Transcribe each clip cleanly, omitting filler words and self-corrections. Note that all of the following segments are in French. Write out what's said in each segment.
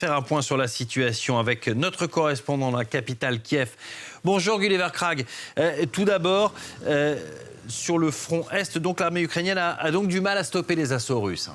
Faire un point sur la situation avec notre correspondant dans la capitale Kiev. Bonjour Gulliver Krag. Tout d'abord, sur le front Est, donc l'armée ukrainienne a donc du mal à stopper les assauts russes.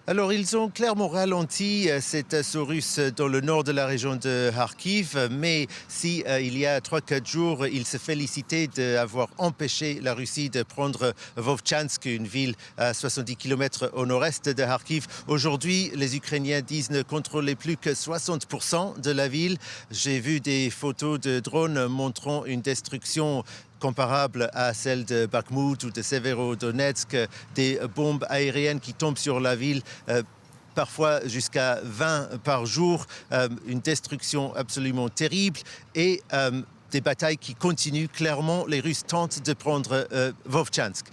Alors, ils ont clairement ralenti cet assaut russe dans le nord de la région de Kharkiv, mais si il y a 3-4 jours, ils se félicitaient d'avoir empêché la Russie de prendre Vovchansk, une ville à 70 km au nord-est de Kharkiv. Aujourd'hui, les Ukrainiens disent ne contrôler plus que 60% de la ville. J'ai vu des photos de drones montrant une destruction comparable à celle de Bakhmut ou de Severodonetsk, des bombes aériennes qui tombent sur la ville, parfois jusqu'à 20 par jour, une destruction absolument terrible et des batailles qui continuent. Clairement, les Russes tentent de prendre Vovchansk.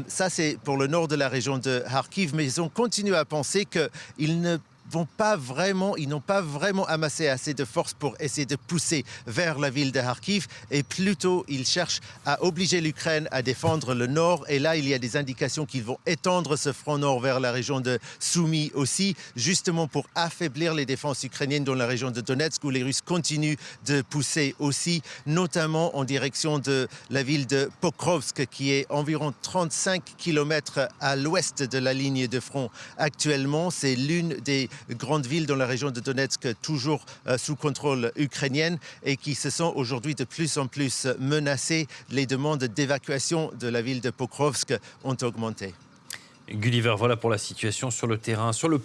Ça, c'est pour le nord de la région de Kharkiv, mais ils ont continué à penser qu'ils n'ont pas vraiment amassé assez de force pour essayer de pousser vers la ville de Kharkiv, et plutôt ils cherchent à obliger l'Ukraine à défendre le nord. Et là, il y a des indications qu'ils vont étendre ce front nord vers la région de Soumy aussi, justement pour affaiblir les défenses ukrainiennes dans la région de Donetsk, où les Russes continuent de pousser aussi, notamment en direction de la ville de Pokrovsk, qui est environ 35 km à l'ouest de la ligne de front actuellement. C'est l'une des grandes villes dans la région de Donetsk toujours sous contrôle ukrainien et qui se sont aujourd'hui de plus en plus menacées. Les demandes d'évacuation de la ville de Pokrovsk ont augmenté. Gulliver, voilà pour la situation sur le terrain. Sur le